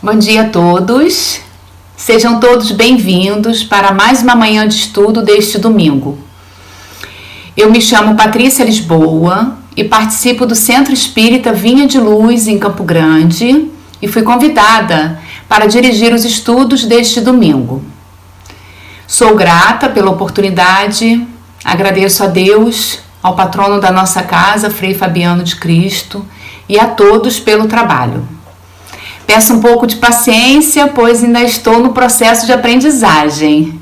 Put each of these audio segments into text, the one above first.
Bom dia a todos, sejam todos bem-vindos para mais uma manhã de estudo deste domingo. Eu me chamo Patrícia Lisboa e participo do Centro Espírita Vinha de Luz em Campo Grande e fui convidada para dirigir os estudos deste domingo. Sou grata pela oportunidade, agradeço a Deus, ao patrono da nossa casa, Frei Fabiano de Cristo, e a todos pelo trabalho. Peço um pouco de paciência, pois ainda estou no processo de aprendizagem.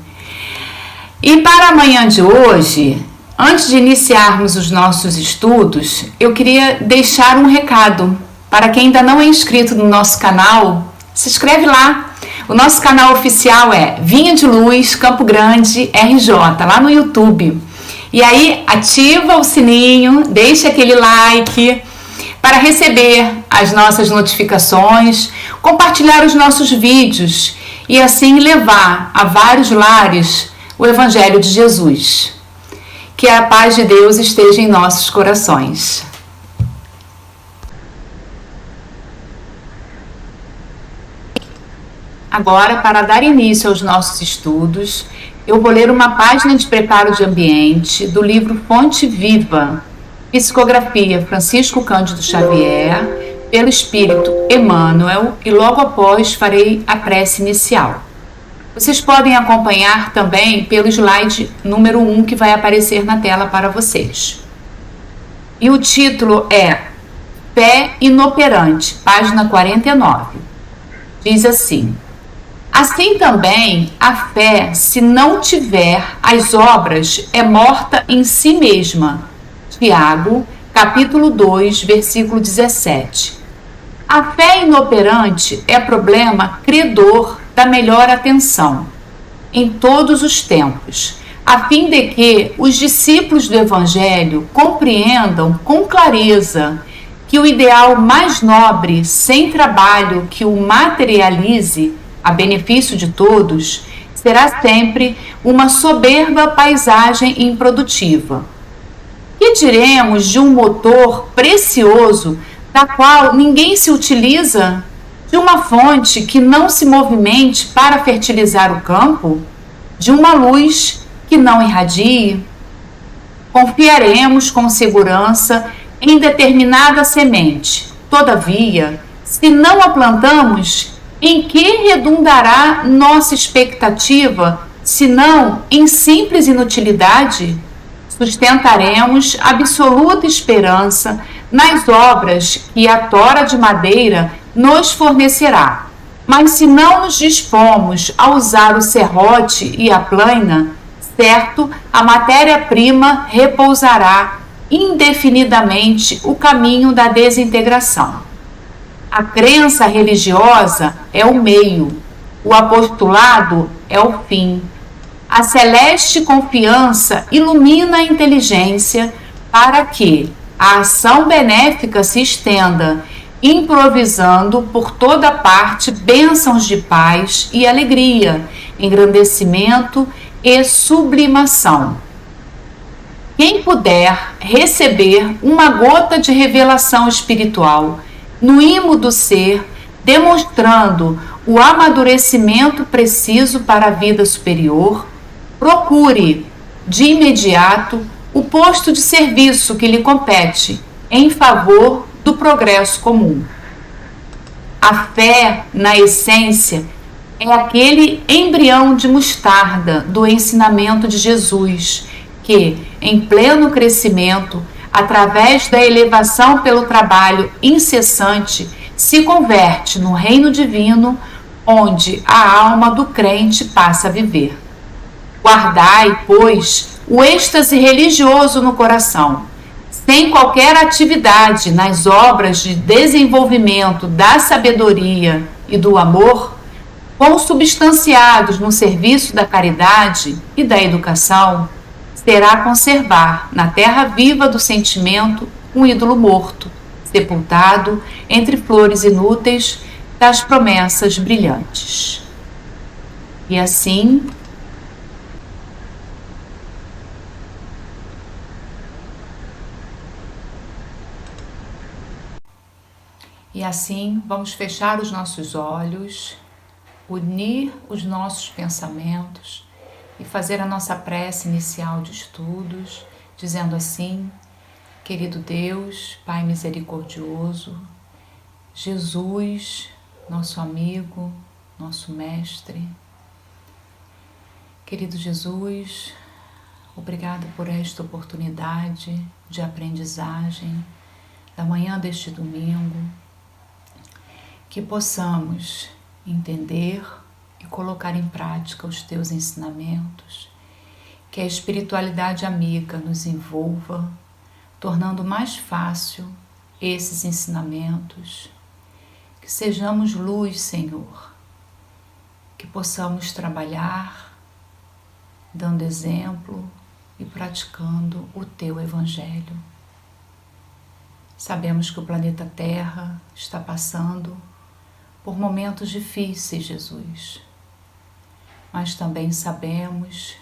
E para a manhã de hoje, antes de iniciarmos os nossos estudos, eu queria deixar um recado. Para quem ainda não é inscrito no nosso canal, se inscreve lá. O nosso canal oficial é Vinha de Luz Campo Grande RJ, lá no YouTube. E aí, ativa o sininho, deixa aquele like para receber as nossas notificações, compartilhar os nossos vídeos e assim levar a vários lares o Evangelho de Jesus. Que a paz de Deus esteja em nossos corações. Agora, para dar início aos nossos estudos, eu vou ler uma página de preparo de ambiente do livro Fonte Viva, Psicografia Francisco Cândido Xavier, pelo Espírito Emmanuel, e logo após farei a prece inicial. Vocês podem acompanhar também pelo slide número 1 que vai aparecer na tela para vocês. E o título é Fé Inoperante, página 49. Diz assim: assim também a fé, se não tiver as obras, é morta em si mesma. Tiago, capítulo 2, versículo 17. A fé inoperante é problema credor da melhor atenção, em todos os tempos, a fim de que os discípulos do Evangelho compreendam com clareza que o ideal mais nobre, sem trabalho que o materialize a benefício de todos, será sempre uma soberba paisagem improdutiva. Que diremos de um motor precioso, da qual ninguém se utiliza? De uma fonte que não se movimente para fertilizar o campo? De uma luz que não irradie? Confiaremos com segurança em determinada semente. Todavia, se não a plantamos, em que redundará nossa expectativa, senão em simples inutilidade? Sustentaremos absoluta esperança nas obras que a tora de madeira nos fornecerá. Mas se não nos dispomos a usar o serrote e a plaina, certo, a matéria-prima repousará indefinidamente o caminho da desintegração. A crença religiosa é o meio, o apostolado é o fim. A celeste confiança ilumina a inteligência para que a ação benéfica se estenda, improvisando por toda parte bênçãos de paz e alegria, engrandecimento e sublimação. Quem puder receber uma gota de revelação espiritual no imo do ser, demonstrando o amadurecimento preciso para a vida superior, procure, de imediato, o posto de serviço que lhe compete em favor do progresso comum. A fé, na essência, é aquele embrião de mostarda do ensinamento de Jesus, que, em pleno crescimento, através da elevação pelo trabalho incessante, se converte no reino divino, onde a alma do crente passa a viver. Guardai, pois, o êxtase religioso no coração, sem qualquer atividade nas obras de desenvolvimento da sabedoria e do amor, consubstanciados no serviço da caridade e da educação, será conservar na terra viva do sentimento um ídolo morto, sepultado entre flores inúteis das promessas brilhantes. E assim, E assim vamos fechar os nossos olhos, unir os nossos pensamentos e fazer a nossa prece inicial de estudos, dizendo assim: querido Deus, Pai misericordioso, Jesus, nosso amigo, nosso mestre, querido Jesus, obrigada por esta oportunidade de aprendizagem da manhã deste domingo, que possamos entender e colocar em prática os teus ensinamentos, que a espiritualidade amiga nos envolva, tornando mais fácil esses ensinamentos, que sejamos luz, Senhor, que possamos trabalhar dando exemplo e praticando o teu Evangelho. Sabemos que o planeta Terra está passando por momentos difíceis, Jesus, mas também sabemos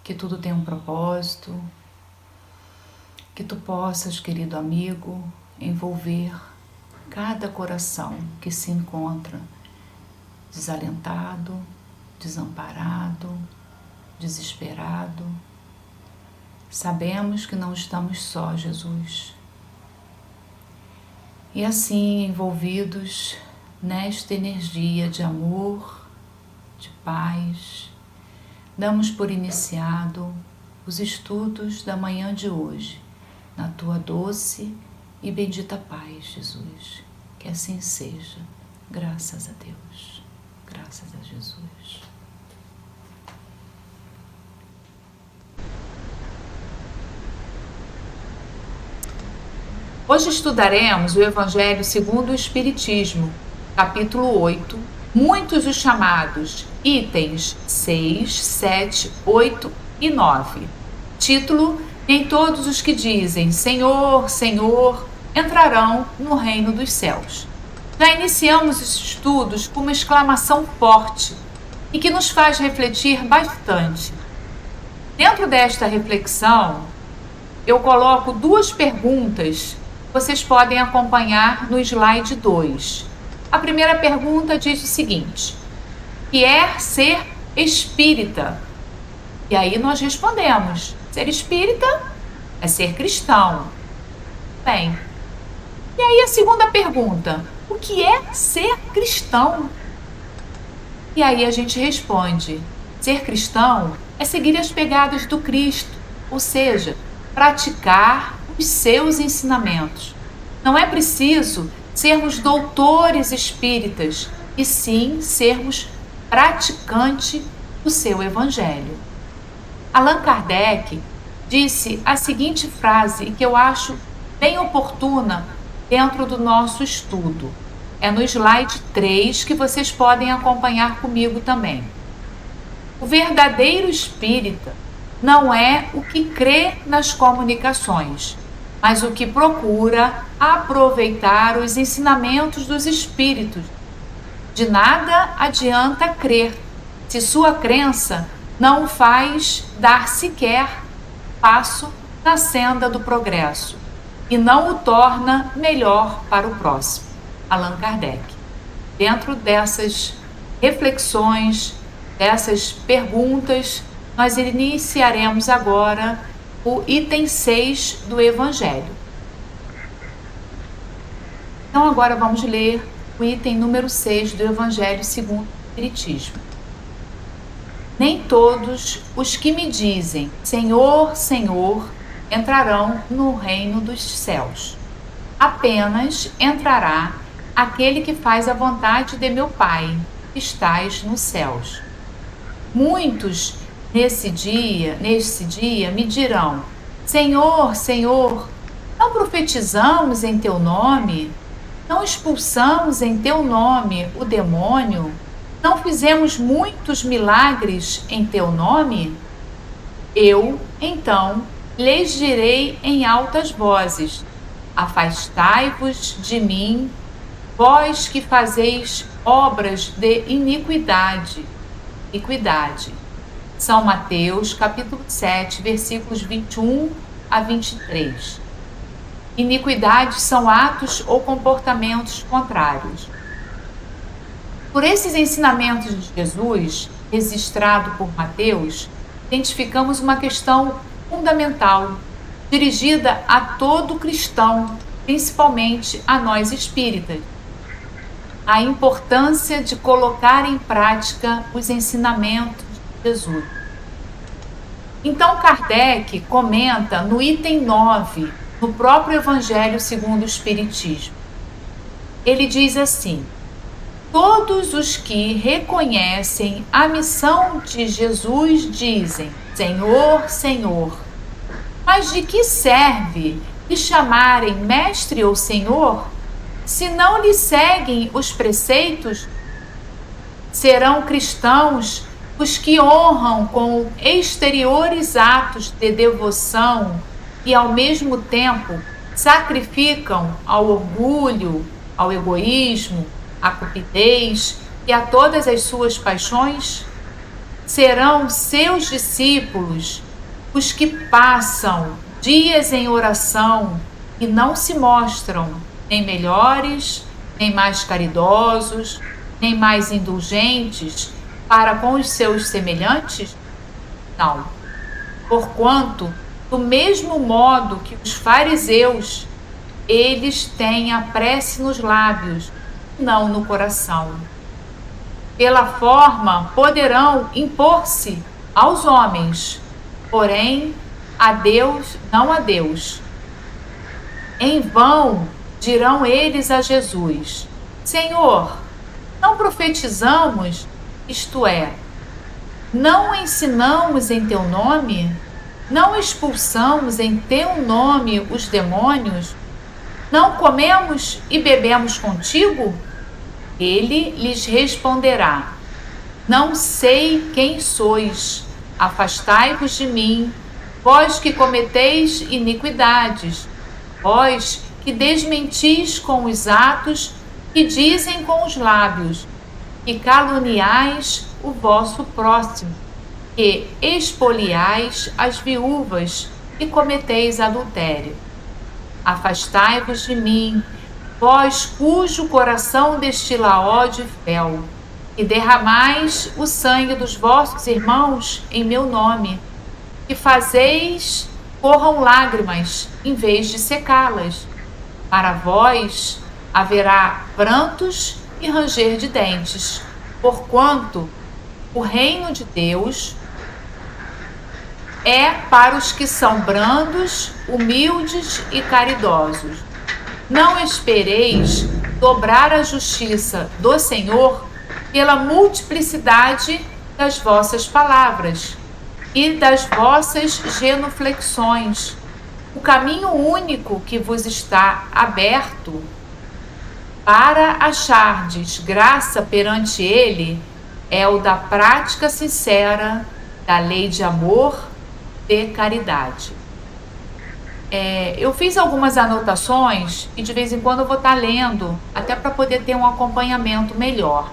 que tudo tem um propósito, que tu possas, querido amigo, envolver cada coração que se encontra desalentado, desamparado, desesperado. Sabemos que não estamos só, Jesus. E assim, envolvidos nesta energia de amor, de paz, damos por iniciado os estudos da manhã de hoje, na tua doce e bendita paz, Jesus. Que assim seja. Graças a Deus. Graças a Jesus. Hoje estudaremos o Evangelho segundo o Espiritismo, capítulo 8, muitos os chamados, itens 6, 7, 8 e 9. Título: nem todos os que dizem Senhor, Senhor, entrarão no reino dos céus. Já iniciamos os estudos com uma exclamação forte e que nos faz refletir bastante. Dentro desta reflexão, eu coloco duas perguntas. Vocês podem acompanhar no slide 2. A primeira pergunta diz o seguinte: que é ser espírita? E aí nós respondemos: ser espírita é ser cristão. Bem, e aí a segunda pergunta: o que é ser cristão? E aí a gente responde: ser cristão é seguir as pegadas do Cristo, ou seja, praticar os seus ensinamentos. Não é preciso sermos doutores espíritas, e sim sermos praticantes do seu Evangelho. Allan Kardec disse a seguinte frase, que eu acho bem oportuna dentro do nosso estudo. É no slide 3 que vocês podem acompanhar comigo também. O verdadeiro espírita não é o que crê nas comunicações, mas o que procura aproveitar os ensinamentos dos espíritos. De nada adianta crer, se sua crença não o faz dar sequer passo na senda do progresso e não o torna melhor para o próximo. Allan Kardec. Dentro dessas reflexões, dessas perguntas, nós iniciaremos agora o item 6 do Evangelho. Então agora vamos ler o item número 6 do Evangelho segundo o Espiritismo. Nem todos os que me dizem Senhor, Senhor, entrarão no reino dos céus. Apenas entrará aquele que faz a vontade de meu Pai, que estás nos céus. Muitos nesse dia me dirão: Senhor, Senhor, não profetizamos em teu nome? Não expulsamos em teu nome o demônio? Não fizemos muitos milagres em teu nome? Eu, então, lhes direi em altas vozes: afastai-vos de mim, vós que fazeis obras de iniquidade. São Mateus, capítulo 7, versículos 21 a 23. Iniquidades são atos ou comportamentos contrários. Por esses ensinamentos de Jesus, registrado por Mateus, identificamos uma questão fundamental, dirigida a todo cristão, principalmente a nós espíritas: a importância de colocar em prática os ensinamentos de Jesus. Então Kardec comenta no item 9, no próprio Evangelho segundo o Espiritismo. Ele diz assim: todos os que reconhecem a missão de Jesus dizem: Senhor, Senhor. Mas de que serve lhe chamarem mestre ou senhor, se não lhe seguem os preceitos? Serão cristãos os que honram com exteriores atos de devoção e, ao mesmo tempo, sacrificam ao orgulho, ao egoísmo, à cupidez e a todas as suas paixões? Serão seus discípulos os que passam dias em oração e não se mostram nem melhores, nem mais caridosos, nem mais indulgentes para com os seus semelhantes? Não. Porquanto, do mesmo modo que os fariseus, eles têm a prece nos lábios, não no coração. Pela forma poderão impor-se aos homens, porém a Deus, não a Deus. Em vão dirão eles a Jesus: Senhor, não profetizamos, isto é, não ensinamos em teu nome? Não expulsamos em teu nome os demônios? Não comemos e bebemos contigo? Ele lhes responderá: não sei quem sois, afastai-vos de mim, vós que cometeis iniquidades, vós que desmentis com os atos e dizem com os lábios, que caluniais o vosso próximo, que expoliais as viúvas e cometeis adultério. Afastai-vos de mim, vós cujo coração destila ódio e fel, e derramais o sangue dos vossos irmãos em meu nome, e fazeis corram lágrimas em vez de secá-las. Para vós haverá prantos e ranger de dentes, porquanto o reino de Deus é para os que são brandos, humildes e caridosos. Não espereis dobrar a justiça do Senhor pela multiplicidade das vossas palavras e das vossas genuflexões. O caminho único que vos está aberto para achardes graça perante Ele é o da prática sincera da lei de amor e caridade. Eu fiz algumas anotações e de vez em quando eu vou estar lendo, até para poder ter um acompanhamento melhor.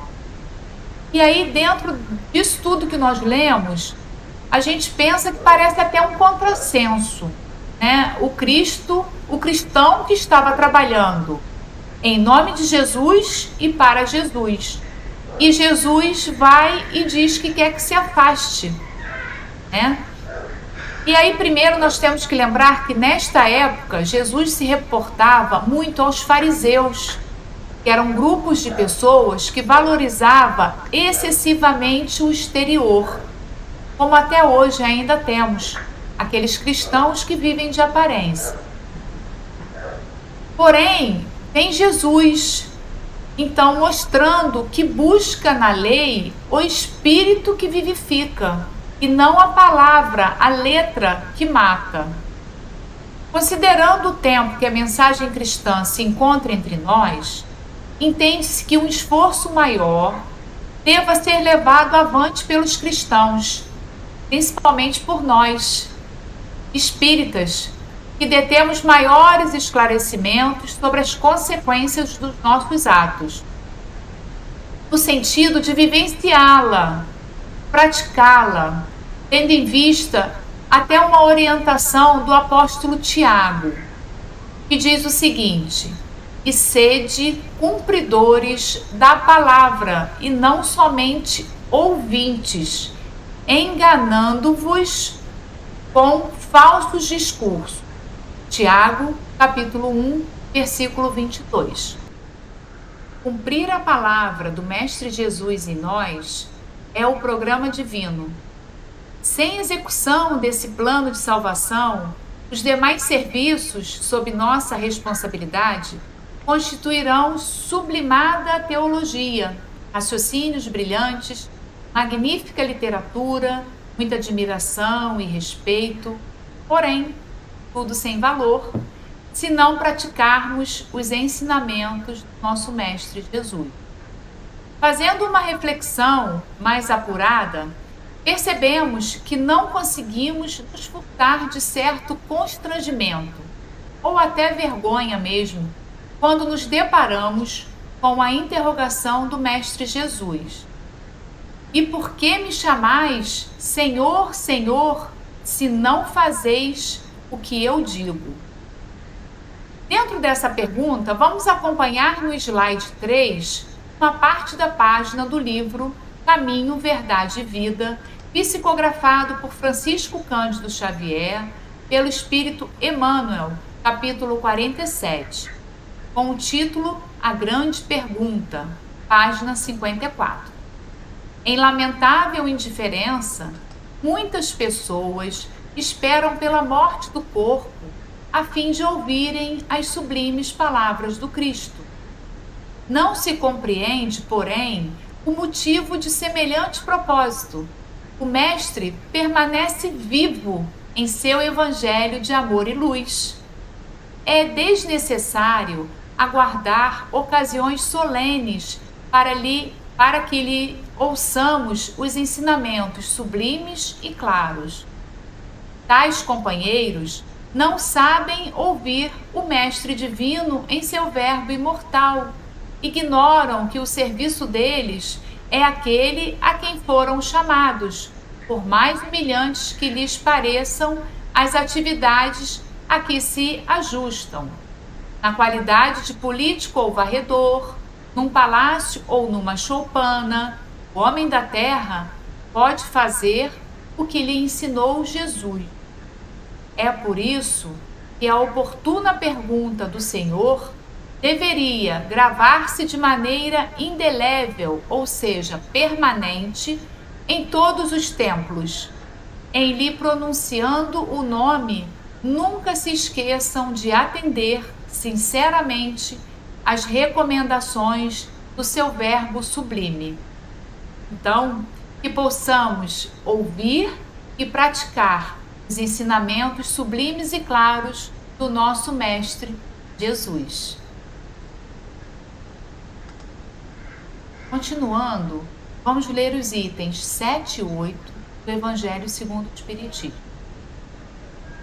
E aí, dentro disso tudo que nós lemos, a gente pensa que parece até um contrassenso, né? O cristão que estava trabalhando em nome de Jesus e para Jesus. E Jesus vai e diz que quer que se afaste, né? E aí, primeiro, nós temos que lembrar que nesta época, Jesus se reportava muito aos fariseus, que eram grupos de pessoas que valorizavam excessivamente o exterior, como até hoje ainda temos, aqueles cristãos que vivem de aparência. Porém, tem Jesus, então, mostrando que busca na lei o espírito que vivifica, e não a palavra, a letra que mata. Considerando o tempo que a mensagem cristã se encontra entre nós, entende-se que um esforço maior deva ser levado avante pelos cristãos, principalmente por nós, espíritas, que detemos maiores esclarecimentos sobre as consequências dos nossos atos, no sentido de vivenciá-la, praticá-la, tendo em vista até uma orientação do apóstolo Tiago, que diz o seguinte: e sede cumpridores da palavra, e não somente ouvintes, enganando-vos com falsos discursos. Tiago, capítulo 1, versículo 22. Cumprir a palavra do Mestre Jesus em nós é o programa divino. Sem execução desse plano de salvação, os demais serviços sob nossa responsabilidade constituirão sublimada teologia, raciocínios brilhantes, magnífica literatura, muita admiração e respeito, porém, tudo sem valor, se não praticarmos os ensinamentos do nosso Mestre Jesus. Fazendo uma reflexão mais apurada, percebemos que não conseguimos nos furtar de certo constrangimento, ou até vergonha mesmo, quando nos deparamos com a interrogação do Mestre Jesus: e por que me chamais Senhor, Senhor, se não fazeis o que eu digo? Dentro dessa pergunta, vamos acompanhar no slide 3 uma parte da página do livro Caminho, Verdade e Vida, psicografado por Francisco Cândido Xavier, pelo Espírito Emmanuel, capítulo 47, com o título A Grande Pergunta, página 54. Em lamentável indiferença, muitas pessoas esperam pela morte do corpo a fim de ouvirem as sublimes palavras do Cristo. Não se compreende, porém, o motivo de semelhante propósito. O Mestre permanece vivo em seu evangelho de amor e luz. É desnecessário aguardar ocasiões solenes para que lhe ouçamos os ensinamentos sublimes e claros. Tais companheiros não sabem ouvir o Mestre Divino em seu verbo imortal. Ignoram que o serviço deles é aquele a quem foram chamados, por mais humilhantes que lhes pareçam as atividades a que se ajustam. Na qualidade de político ou varredor, num palácio ou numa choupana, o homem da terra pode fazer o que lhe ensinou Jesus. É por isso que a oportuna pergunta do Senhor deveria gravar-se de maneira indelével, ou seja, permanente, em todos os templos. Em lhe pronunciando o nome, nunca se esqueçam de atender sinceramente às recomendações do seu verbo sublime. Então, que possamos ouvir e praticar os ensinamentos sublimes e claros do nosso Mestre Jesus. Continuando, vamos ler os itens 7 e 8 do Evangelho segundo o Espiritismo.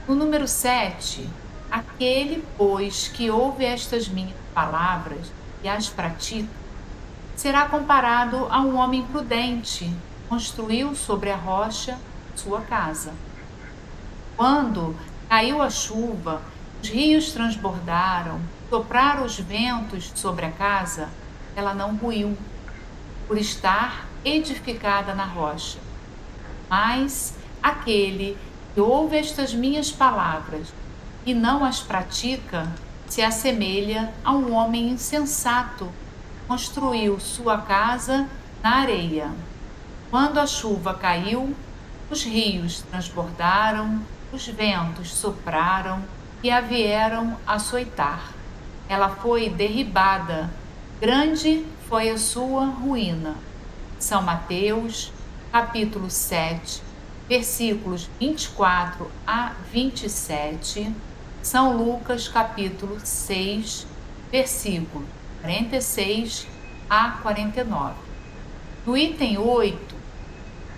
No número 7, aquele, pois, que ouve estas minhas palavras e as pratica, será comparado a um homem prudente, que construiu sobre a rocha sua casa. Quando caiu a chuva, os rios transbordaram, sopraram os ventos sobre a casa, ela não ruiu, por estar edificada na rocha. Mas aquele que ouve estas minhas palavras e não as pratica, se assemelha a um homem insensato, construiu sua casa na areia. Quando a chuva caiu, os rios transbordaram, os ventos sopraram e a vieram açoitar. Ela foi derribada, grande foi a sua ruína. São Mateus, capítulo 7, versículos 24 a 27. São Lucas, capítulo 6, versículo 46 a 49. No item 8,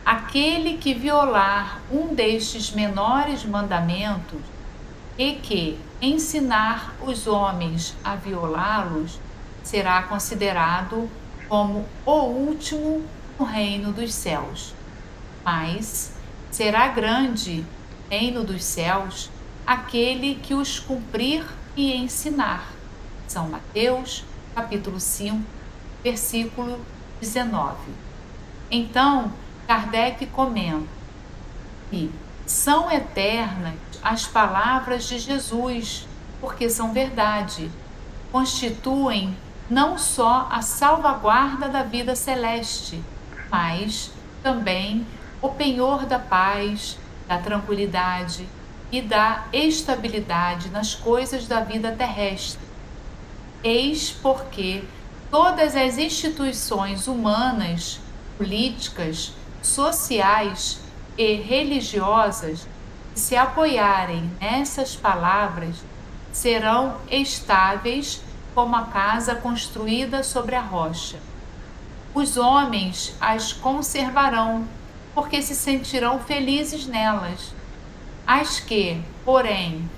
aquele que violar um destes menores mandamentos e que ensinar os homens a violá-los será considerado como o último no reino dos céus. Mas será grande reino dos céus aquele que os cumprir e ensinar. São Mateus, capítulo 5, versículo 19. Então, Kardec comenta que são eternas as palavras de Jesus, porque são verdade, constituem não só a salvaguarda da vida celeste, mas também o penhor da paz, da tranquilidade e da estabilidade nas coisas da vida terrestre. Eis porque todas as instituições humanas, políticas, sociais e religiosas que se apoiarem nessas palavras serão estáveis como a casa construída sobre a rocha. Os homens as conservarão, porque se sentirão felizes nelas. As que, porém,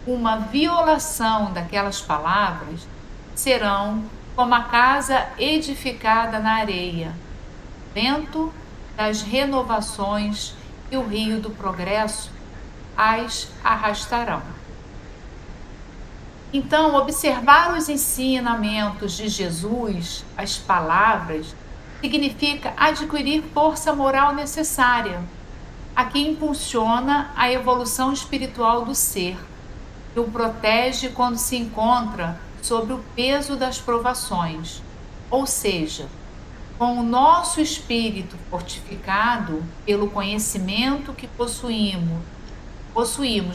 uma violação daquelas palavras, serão como a casa edificada na areia. Vento das renovações e o rio do progresso as arrastarão. Então, observar os ensinamentos de Jesus, as palavras, significa adquirir força moral necessária, a que impulsiona a evolução espiritual do ser, que o protege quando se encontra sob o peso das provações, ou seja, com o nosso espírito fortificado pelo conhecimento que possuímos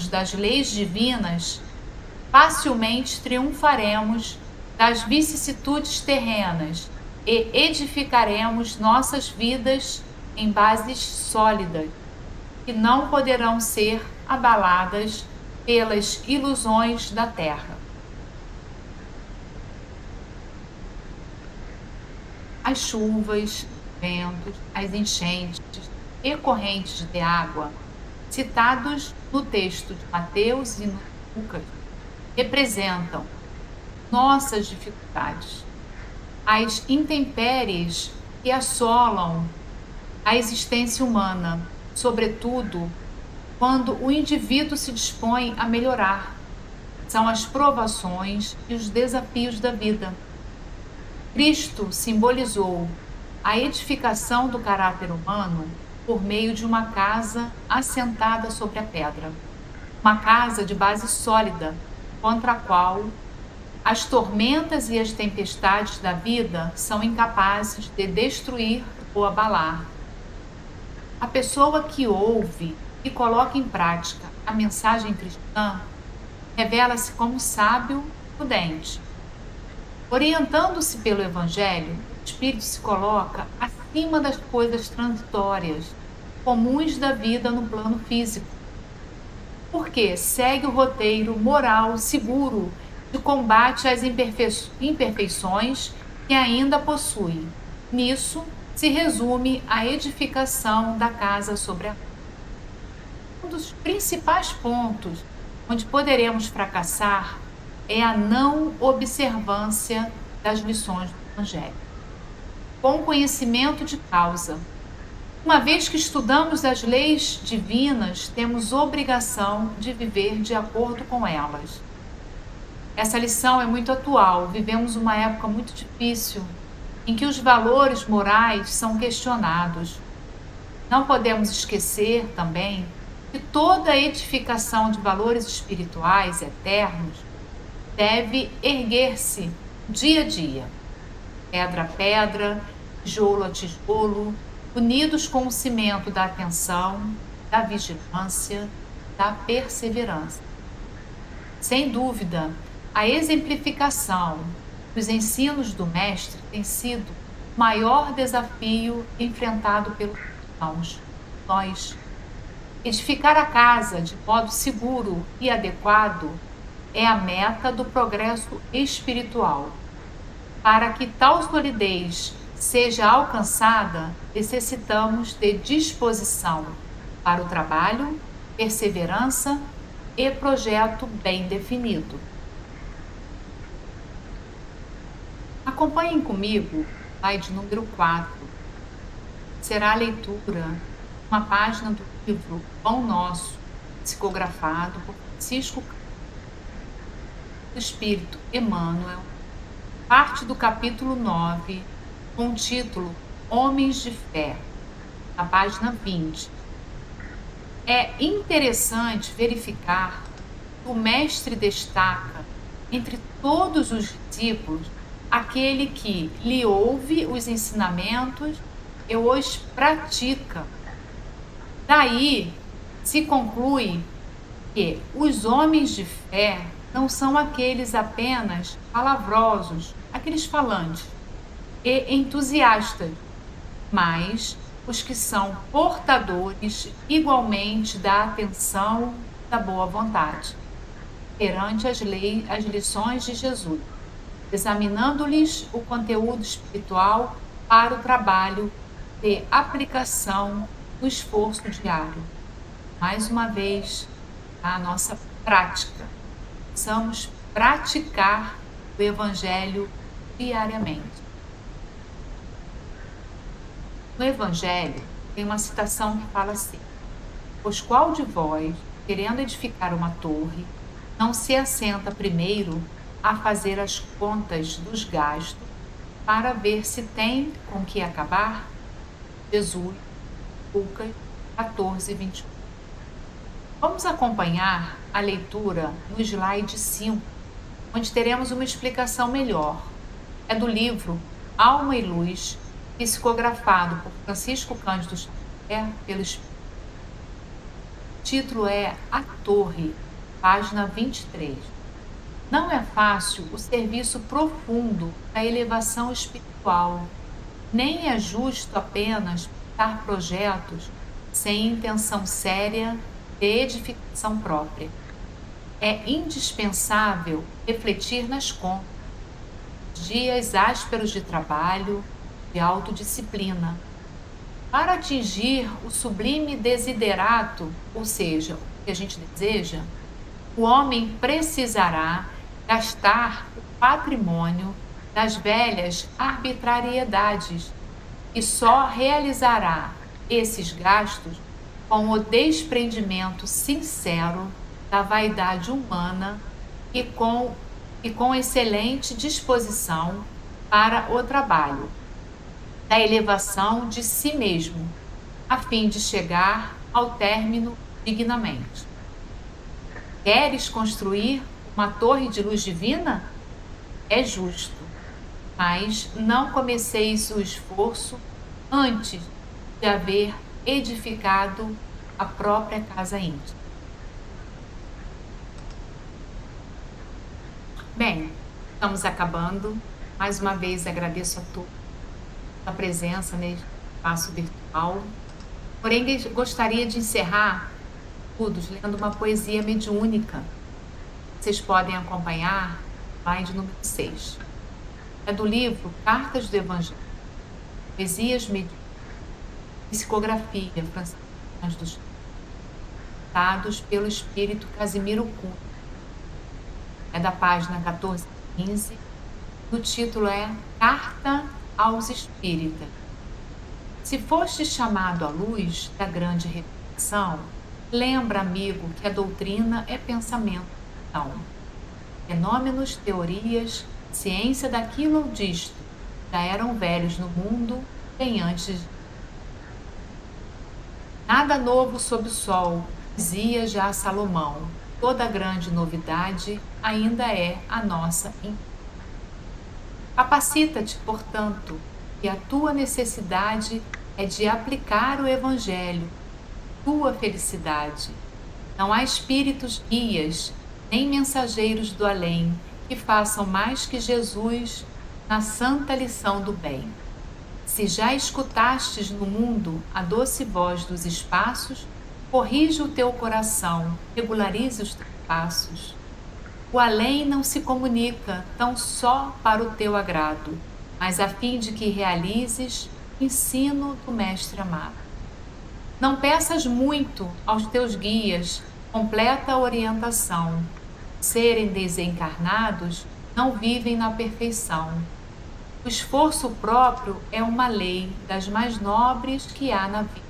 das leis divinas, facilmente triunfaremos das vicissitudes terrenas e edificaremos nossas vidas em bases sólidas, que não poderão ser abaladas pelas ilusões da terra. As chuvas, ventos, as enchentes e correntes de água, citados no texto de Mateus e no Lucas, representam nossas dificuldades, as intempéries que assolam a existência humana, sobretudo quando o indivíduo se dispõe a melhorar. São as provações e os desafios da vida. Cristo simbolizou a edificação do caráter humano por meio de uma casa assentada sobre a pedra, uma casa de base sólida, contra a qual as tormentas e as tempestades da vida são incapazes de destruir ou abalar. A pessoa que ouve e coloca em prática a mensagem cristã revela-se como sábio e prudente. Orientando-se pelo Evangelho, o espírito se coloca acima das coisas transitórias, comuns da vida no plano físico, porque segue o roteiro moral seguro de combate às imperfeições que ainda possui. Nisso se resume a edificação da casa sobre a rocha. Um dos principais pontos onde poderemos fracassar é a não observância das lições do Evangelho, com conhecimento de causa. Uma vez que estudamos as leis divinas, temos obrigação de viver de acordo com elas. Essa lição é muito atual. Vivemos uma época muito difícil, em que os valores morais são questionados. Não podemos esquecer também que toda edificação de valores espirituais eternos deve erguer-se dia a dia, pedra a pedra, tijolo a tijolo, unidos com o cimento da atenção, da vigilância, da perseverança. Sem dúvida, a exemplificação dos ensinos do Mestre tem sido o maior desafio enfrentado pelos cristãos. Nós, edificar a casa de modo seguro e adequado é a meta do progresso espiritual. Para que tal solidez seja alcançada, necessitamos de disposição para o trabalho, perseverança e projeto bem definido. Acompanhem comigo, slide número 4. Será a leitura de uma página do livro Pão Nosso, psicografado por Francisco. do Espírito Emmanuel, parte do capítulo 9, com o título Homens de Fé, na página 20. É interessante verificar que o Mestre destaca, entre todos os discípulos, aquele que lhe ouve os ensinamentos e os pratica. Daí se conclui que os homens de fé não são aqueles apenas palavrosos, aqueles falantes e entusiastas, mas os que são portadores igualmente da atenção e da boa vontade perante as lições de Jesus, examinando-lhes o conteúdo espiritual para o trabalho de aplicação do esforço diário. Mais uma vez, a nossa prática. Precisamos praticar o Evangelho diariamente. No Evangelho, tem uma citação que fala assim: pois qual de vós, querendo edificar uma torre, não se assenta primeiro a fazer as contas dos gastos para ver se tem com que acabar? Jesus, Lucas 14, 21. Vamos acompanhar a leitura no slide 5, onde teremos uma explicação melhor. É do livro Alma e Luz, psicografado por Francisco Cândido Xavier pelo Espírito. O título é A Torre, página 23. Não é fácil o serviço profundo da elevação espiritual, nem é justo apenas dar projetos sem intenção séria de edificação própria. É indispensável refletir nas contas, dias ásperos de trabalho, de autodisciplina. Para atingir o sublime desiderato, ou seja, o que a gente deseja, o homem precisará gastar o patrimônio das velhas arbitrariedades e só realizará esses gastos com o desprendimento sincero da vaidade humana e com excelente disposição para o trabalho da elevação de si mesmo, a fim de chegar ao término dignamente. Queres construir uma torre de luz divina? É justo, mas não comeceis o esforço antes de haver edificado a própria casa íntima. Bem, estamos acabando. Mais uma vez agradeço a todos a presença neste espaço virtual. Porém, gostaria de encerrar tudo lendo uma poesia mediúnica. Vocês podem acompanhar lá de número 6. É do livro Cartas do Evangelho, Poesias Mediúnicas, Psicografia, Francisco dos dados pelo Espírito Casimiro Cunha. É da página 14 e 15. O título é Carta aos Espíritas. Se foste chamado à luz da grande reflexão, lembra, amigo, que a doutrina é pensamento. Então, fenômenos, teorias, ciência daquilo ou disto, já eram velhos no mundo bem antes. Nada novo sob o sol, dizia já Salomão. Toda grande novidade ainda é a nossa. Capacita-te, portanto, que a tua necessidade é de aplicar o Evangelho, tua felicidade. Não há espíritos guias, nem mensageiros do além, que façam mais que Jesus na santa lição do bem. Se já escutastes no mundo a doce voz dos espaços, corrige o teu coração, regularize os teus passos. O além não se comunica tão só para o teu agrado, mas a fim de que realizes o ensino do Mestre amado. Não peças muito aos teus guias completa orientação. Serem desencarnados, não vivem na perfeição. O esforço próprio é uma lei das mais nobres que há na vida.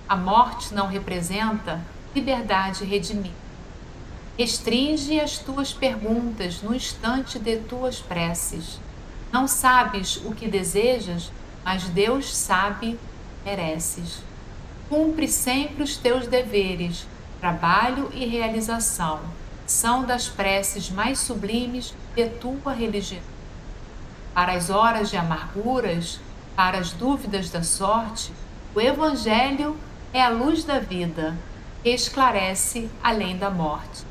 A morte não representa liberdade redimida. Restringe as tuas perguntas no instante de tuas preces. Não sabes o que desejas, mas Deus sabe, mereces. Cumpre sempre os teus deveres, trabalho e realização. São das preces mais sublimes de tua religião. Para as horas de amarguras, para as dúvidas da sorte, o Evangelho é a luz da vida, que esclarece além da morte.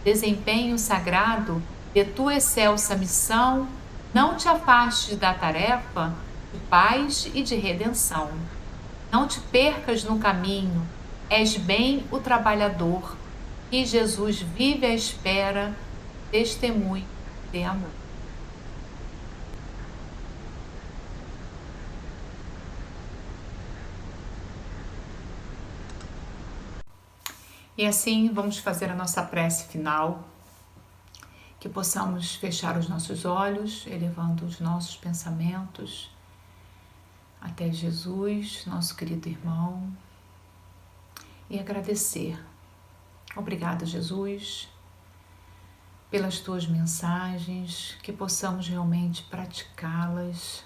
Desempenho sagrado de tua excelsa missão, não te afastes da tarefa de paz e de redenção. Não te percas no caminho, és bem o trabalhador, que Jesus vive à espera, testemunho de amor. E assim vamos fazer a nossa prece final, que possamos fechar os nossos olhos, elevando os nossos pensamentos até Jesus, nosso querido irmão, e agradecer. Obrigada, Jesus, pelas tuas mensagens, que possamos realmente praticá-las.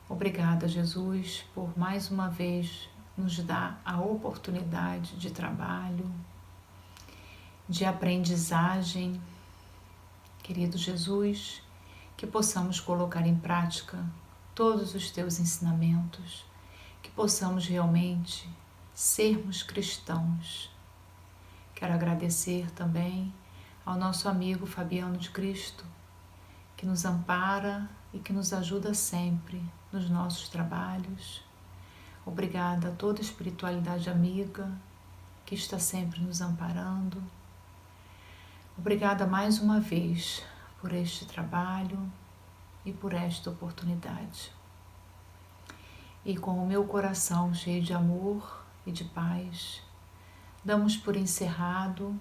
Obrigada, Jesus, por mais uma vez nos dar a oportunidade de trabalho, de aprendizagem. Querido Jesus, que possamos colocar em prática todos os teus ensinamentos, que possamos realmente sermos cristãos. Quero agradecer também ao nosso amigo Fabiano de Cristo, que nos ampara e que nos ajuda sempre nos nossos trabalhos. Obrigada a toda a espiritualidade amiga que está sempre nos amparando. Obrigada mais uma vez por este trabalho e por esta oportunidade. E com o meu coração cheio de amor e de paz, damos por encerrado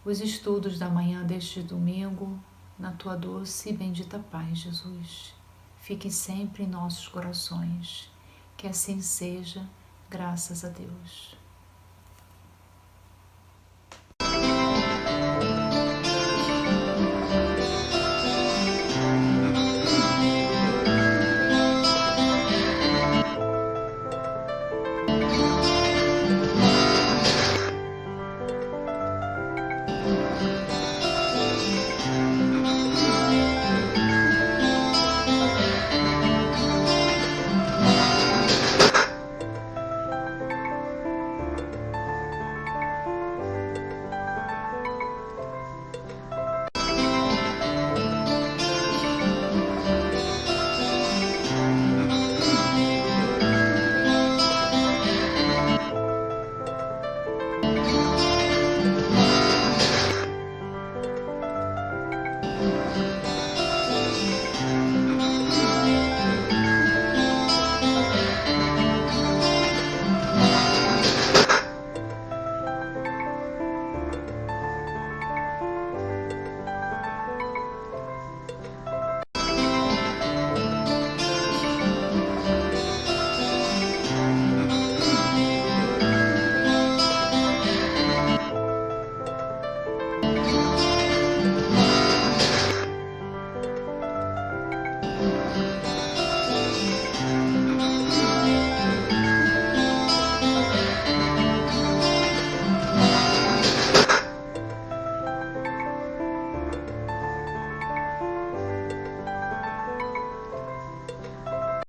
os estudos da manhã deste domingo na tua doce e bendita paz, Jesus. Fique sempre em nossos corações. Que assim seja, graças a Deus.